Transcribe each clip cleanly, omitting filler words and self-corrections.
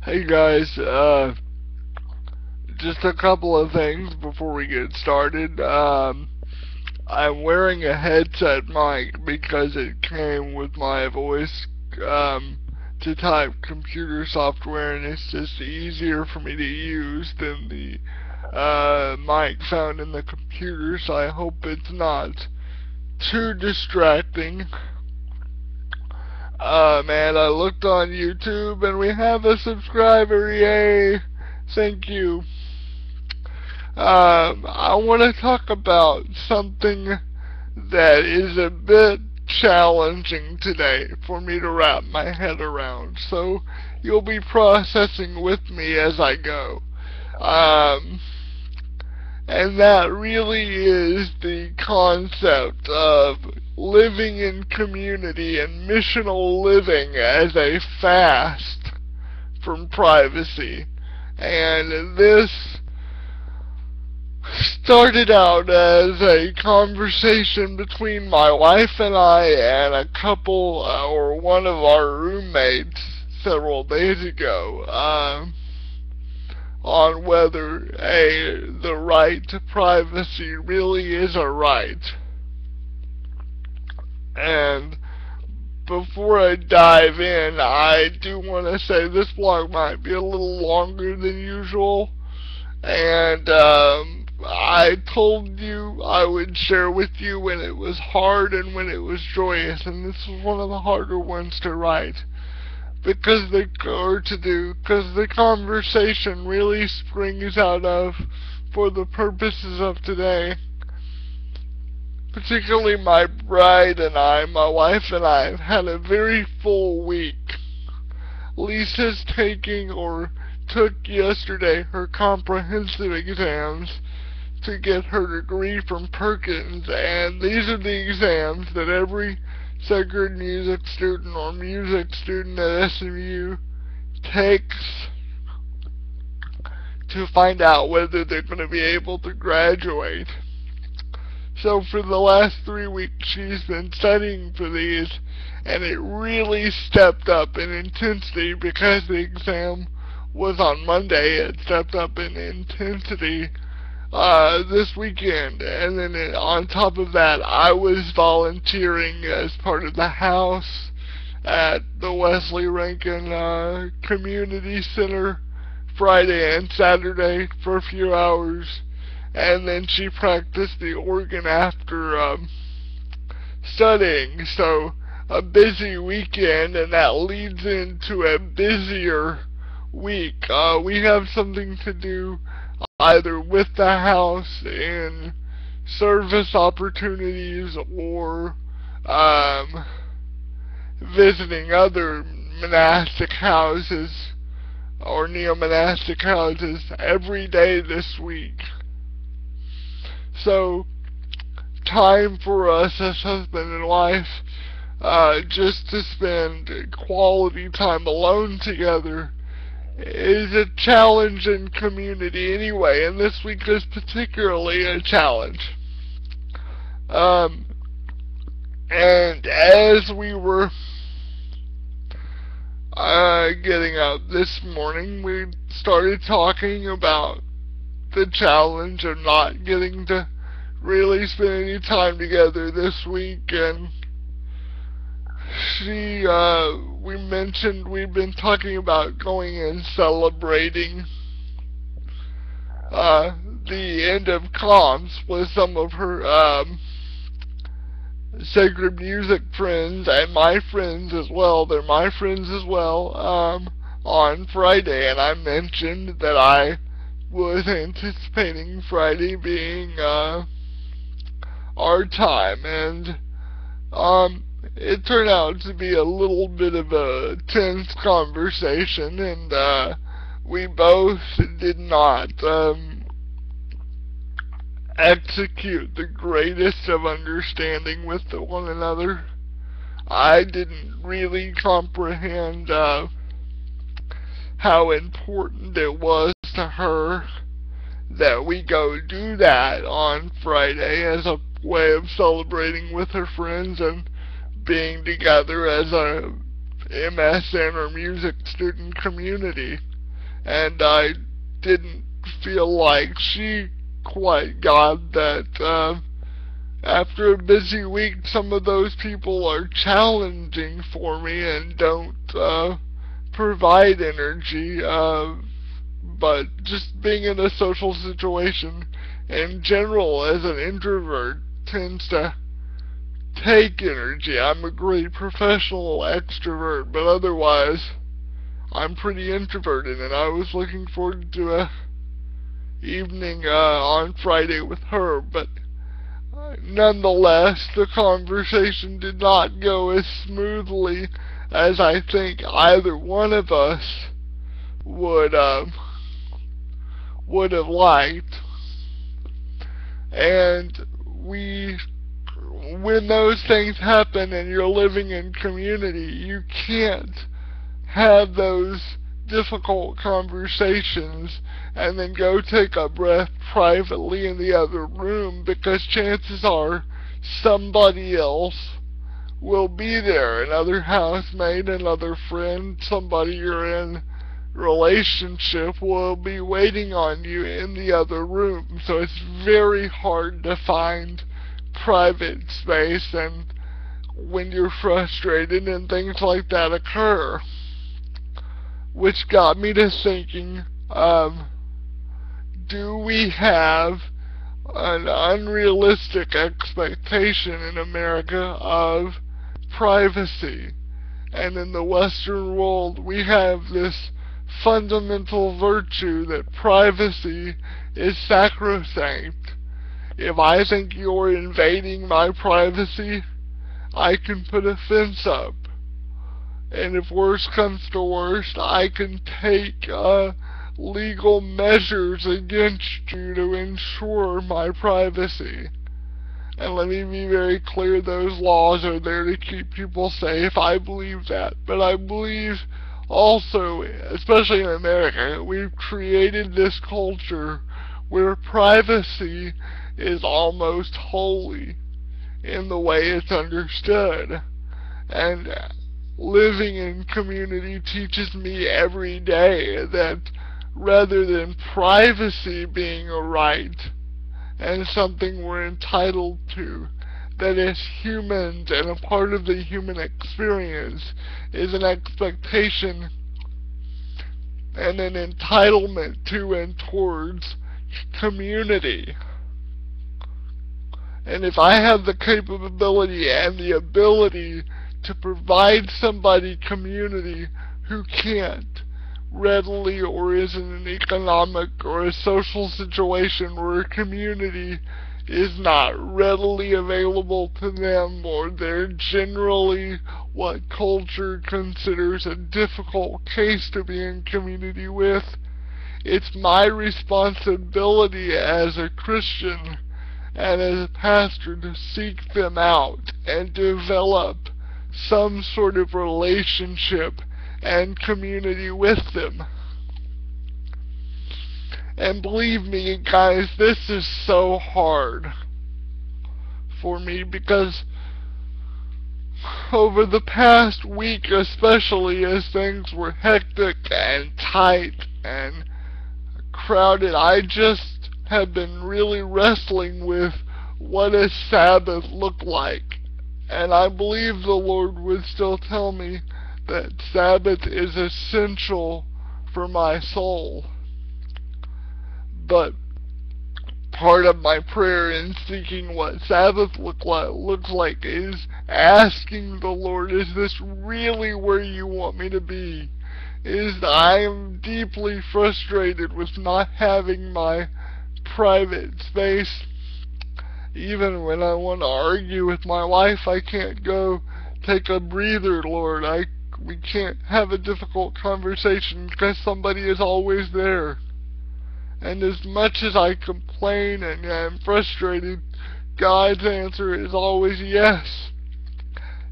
Hey guys, just a couple of things before we get started. I'm wearing a headset mic because it came with my voice to type computer software, and it's just easier for me to use than the mic found in the computer, so I hope it's not too distracting. Man, I looked on YouTube and we have a subscriber, yay! Thank you. I want to talk about something that is a bit challenging today for me to wrap my head around, so you'll be processing with me as I go. And that really is the concept of living in community and missional living as a fast from privacy. And this started out as a conversation between my wife and I and a couple, or one of our roommates several days ago, on whether the right to privacy really is a right. And before I dive in, I do want to say this vlog might be a little longer than usual, and I told you I would share with you when it was hard and when it was joyous, and this was one of the harder ones to write because the conversation really springs out of, for the purposes of today, particularly my bride and I, my wife and I, have had a very full week. Lisa's took yesterday her comprehensive exams to get her degree from Perkins, and these are the exams that every sacred music student or music student at SMU takes to find out whether they're going to be able to graduate. So for the last 3 weeks she's been studying for these, and it really stepped up in intensity because the exam was on Monday. It stepped up in intensity this weekend, and then on top of that, I was volunteering as part of the house at the Wesley Rankin Community Center Friday and Saturday for a few hours, and then she practiced the organ after studying. So a busy weekend, and that leads into a busier week. We have something to do either with the house in service opportunities or visiting other monastic houses or neo-monastic houses every day this week. So time for us as husband and wife just to spend quality time alone together is a challenge in community anyway, and this week is particularly a challenge. And as we were getting out this morning, we started talking about the challenge of not getting to really spend any time together this week, and we mentioned we've been talking about going and celebrating the end of comps with some of her sacred music friends and my friends as well. They're my friends as well, on Friday, and I mentioned that I was anticipating Friday being our time, and it turned out to be a little bit of a tense conversation, and we both did not execute the greatest of understanding with one another. I didn't really comprehend how important it was to her that we go do that on Friday as a way of celebrating with her friends and being together as a MSN or music student community. and I didn't feel like she quite got that. After a busy week, some of those people are challenging for me and don't provide energy, but just being in a social situation in general as an introvert tends to take energy. I'm a great professional extrovert, but otherwise I'm pretty introverted, and I was looking forward to a evening on Friday with her, but nonetheless, the conversation did not go as smoothly as I think either one of us would have liked. And when those things happen and you're living in community, you can't have those difficult conversations and then go take a breath privately in the other room, because chances are somebody else will be there, another housemate, another friend, somebody you're in relationship will be waiting on you in the other room. So it's very hard to find private space, and when you're frustrated and things like that occur. Which got me to thinking, do we have an unrealistic expectation in America of privacy? And in the Western world, we have this fundamental virtue that privacy is sacrosanct. If I think you're invading my privacy, I can put a fence up. And if worse comes to worst, I can take legal measures against you to ensure my privacy. And let me be very clear, those laws are there to keep people safe. I believe that. But I believe also, especially in America, we've created this culture where privacy is almost holy in the way it's understood. And living in community teaches me every day that rather than privacy being a right and something we're entitled to, that as humans and a part of the human experience is an expectation and an entitlement to and towards community. And if I have the capability and the ability to provide somebody community who can't readily, or is in an economic or a social situation where a community is not readily available to them, or they're generally what culture considers a difficult case to be in community with, it's my responsibility as a Christian and as a pastor to seek them out and develop some sort of relationship and community with them. And believe me, guys, this is so hard for me, because over the past week, especially as things were hectic and tight and crowded, I just have been really wrestling with what a Sabbath looked like. And I believe the Lord would still tell me that Sabbath is essential for my soul. But part of my prayer in seeking what Sabbath looks like is asking the Lord, is this really where you want me to be? I am deeply frustrated with not having my private space. Even when I want to argue with my wife, I can't go take a breather, Lord. We can't have a difficult conversation because somebody is always there. And as much as I complain and am frustrated, God's answer is always yes.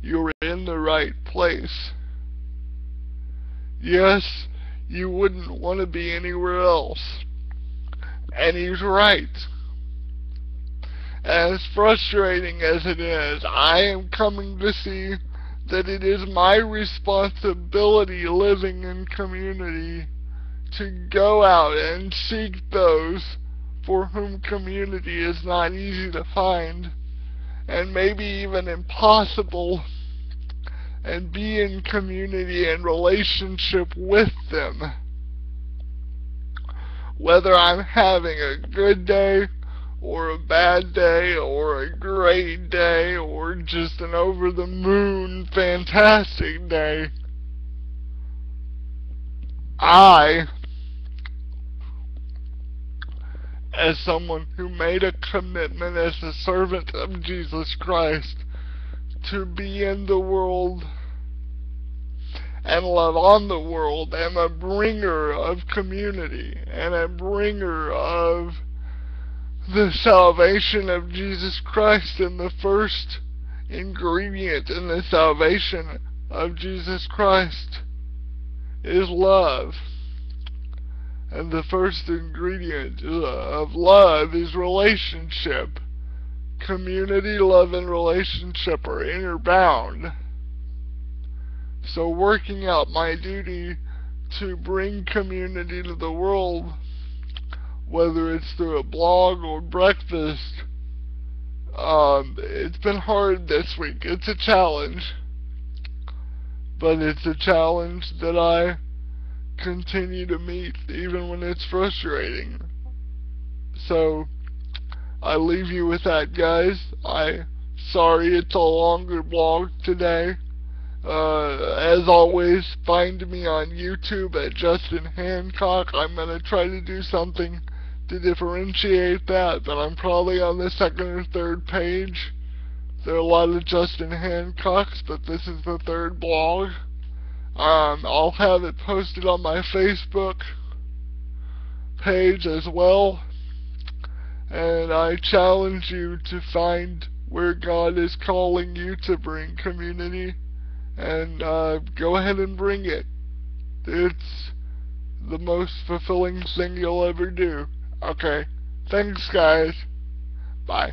You're in the right place. Yes, you wouldn't want to be anywhere else. And He's right. As frustrating as it is, I am coming to see that it is my responsibility living in community to go out and seek those for whom community is not easy to find, and maybe even impossible, and be in community and relationship with them. Whether I'm having a good day, or a bad day, or a great day, or just an over-the-moon fantastic day, I, as someone who made a commitment as a servant of Jesus Christ to be in the world and love on the world, am a bringer of community and a bringer of the salvation of Jesus Christ, and the first ingredient in the salvation of Jesus Christ is love. And the first ingredient of love is relationship. Community, love, and relationship are interbound. So working out my duty to bring community to the world, whether it's through a blog or breakfast, it's been hard this week. It's a challenge. But it's a challenge that I continue to meet even when it's frustrating. So I leave you with that, guys. Sorry it's a longer blog today. As always, find me on YouTube at Justin Hancock. I'm gonna try to do something to differentiate that, but I'm probably on the second or third page. There are a lot of Justin Hancocks, but this is the third blog. I'll have it posted on my Facebook page as well, and I challenge you to find where God is calling you to bring community, and go ahead and bring it. It's the most fulfilling thing you'll ever do. Okay, thanks guys, bye.